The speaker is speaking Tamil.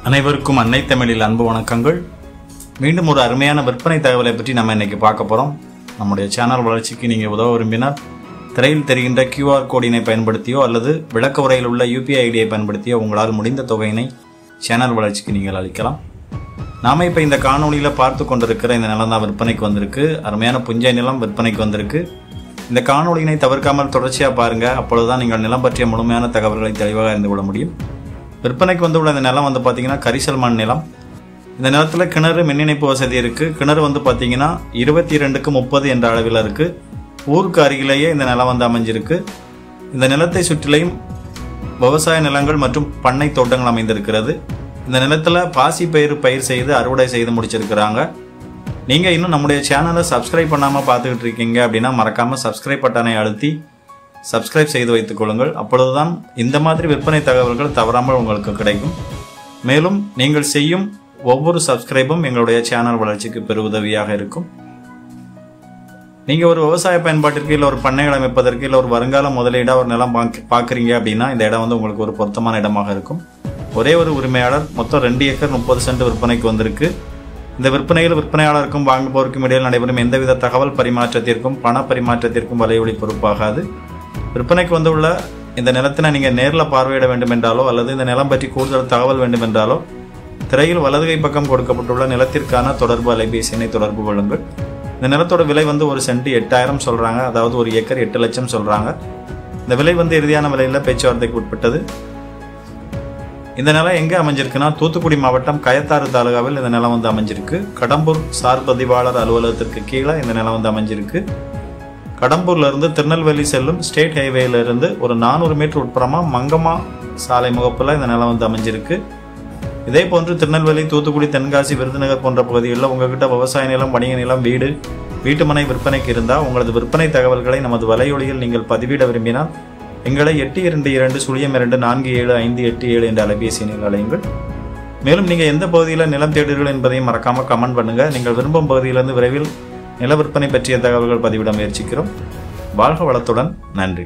அனைவருக்கும் அன்னை தமிழில் அன்பு வணக்கங்கள். மீண்டும் ஒரு அருமையான விற்பனை தகவலை பற்றி நம்ம இன்னைக்கு பார்க்க போகிறோம். நம்முடைய சேனல் வளர்ச்சிக்கு நீங்கள் உதவ விரும்பினால் திரையில் தெரிகின்ற QR கோடினை பயன்படுத்தியோ அல்லது விளக்க உரையில் உள்ள UPI ஐடியை பயன்படுத்தியோ உங்களால் முடிந்த தொகையினை சேனல் வளர்ச்சிக்கு நீங்கள் அளிக்கலாம். நாம் இப்போ இந்த காணொலியில் பார்த்து கொண்டிருக்கிற இந்த நிலம் தான் விற்பனைக்கு வந்திருக்கு. அருமையான புஞ்சை நிலம் விற்பனைக்கு வந்திருக்கு. இந்த காணொலியினை தவிர்க்காமல் தொடர்ச்சியாக பாருங்கள். அப்பொழுதுதான் நீங்கள் நிலம் பற்றிய முழுமையான தகவல்களை தெளிவாக அறிந்து கொள்ள முடியும். விற்பனைக்கு வந்துள்ள இந்த நிலம் வந்து பார்த்தீங்கன்னா கரிசல் மண் நிலம். இந்த நிலத்தில் கிணறு மின் இணைப்பு வசதி இருக்குது. கிணறு வந்து பார்த்தீங்கன்னா 22க்கு 30 என்ற அளவில் இருக்குது. ஊருக்கு அருகிலேயே இந்த நிலம் வந்து அமைஞ்சிருக்கு. இந்த நிலத்தை சுற்றிலையும் விவசாய நிலங்கள் மற்றும் பண்ணை தோட்டங்கள் அமைந்திருக்கிறது. இந்த நிலத்தில் பாசி பயிர் செய்து அறுவடை செய்து முடிச்சிருக்கிறாங்க. நீங்கள் இன்னும் நம்முடைய சேனலை சப்ஸ்கிரைப் பண்ணாமல் பார்த்துக்கிட்டு இருக்கீங்க அப்படின்னா மறக்காமல் சப்ஸ்கிரைப் பட்டனை அழுத்தி சப்ஸ்கிரைப் செய்து வைத்துக் கொள்ளுங்கள். அப்பொழுதுதான் இந்த மாதிரி விற்பனை தகவல்கள் தவறாமல் உங்களுக்கு கிடைக்கும். மேலும் நீங்கள் செய்யும் ஒவ்வொரு சப்ஸ்கிரைபும் எங்களுடைய சேனல் வளர்ச்சிக்கு பெருவுதவியாக இருக்கும். நீங்கள் ஒரு விவசாய பயன்பாட்டிற்கு இல்லை ஒரு பண்ணைகளை அமைப்பதற்கு இல்லை ஒரு வருங்கால முதலீடாக ஒரு நிலம் பார்க்குறீங்க அப்படின்னா இந்த இடம் வந்து உங்களுக்கு ஒரு பொருத்தமான இடமாக இருக்கும். ஒரே ஒரு உரிமையாளர் மொத்தம் 2 ஏக்கர் 30 சென்ட் விற்பனைக்கு வந்திருக்கு. இந்த விற்பனையில் விற்பனையாளருக்கும் வாங்குபவருக்கும் இடையில் நடைபெறும் எந்தவித தகவல் பரிமாற்றத்திற்கும் பண பரிமாற்றத்திற்கும் வலையொலி பொறுப்பாகாது. விற்பனைக்கு வந்துள்ள இந்த நிலத்தினை நீங்கள் நேரில் பார்வையிட வேண்டும் என்றாலோ அல்லது இந்த நிலம் பற்றி கூடுதல் தகவல் வேண்டும் என்றாலோ திரையில் வலதுகை பக்கம் கொடுக்கப்பட்டுள்ள நிலத்திற்கான தொடர்பு அலைபேசியினை தொடர்பு கொள்ளுங்கள். இந்த நிலத்தோட விலை வந்து ஒரு சென்ட் 8000 சொல்கிறாங்க. அதாவது ஒரு ஏக்கர் 8 லட்சம் சொல்கிறாங்க. இந்த விலை வந்து இறுதியான விலையில் பேச்சுவார்த்தைக்கு உட்பட்டது. இந்த நிலம் எங்கே அமைஞ்சிருக்குன்னா தூத்துக்குடி மாவட்டம் கயத்தாறு தாலுகாவில் இந்த நிலம் வந்து அமைஞ்சிருக்கு. கடம்பூர் சார் பதிவாளர் அலுவலகத்திற்கு கீழே இந்த நிலம் வந்து அமைஞ்சிருக்கு. கடம்பூர்ல இருந்து திருநெல்வேலி செல்லும் ஸ்டேட் ஹைவேல இருந்து ஒரு 400 மீட்டர் உட்புறமா மங்கம்மா சாலை முகப்புல இந்த நிலம் வந்து அமைஞ்சிருக்கு. இதே போன்று திருநெல்வேலி, தூத்துக்குடி, தென்காசி, விருதுநகர் போன்ற பகுதிகளில் உங்ககிட்ட விவசாய நிலம், வணிக நிலம், வீட்டுமனை விற்பனைக்கு இருந்தால் உங்களது விற்பனை தகவல்களை நமது வலையொலியில் நீங்கள் பதிவிட விரும்பினால் எங்களை 8220247587 என்ற அலைபேசி எண்ணில் அழையுங்கள். மேலும் நீங்கள் எந்த பகுதியில் நிலம் தேடுகிறீர்கள் என்பதையும் மறக்காமல் கமெண்ட் பண்ணுங்கள். நீங்கள் விரும்பும் பகுதியிலிருந்து விரைவில் நில விற்பனை பற்றிய தகவல்கள் பதிவிட முயற்சிக்கிறோம். வாழ்க வளத்துடன். நன்றி.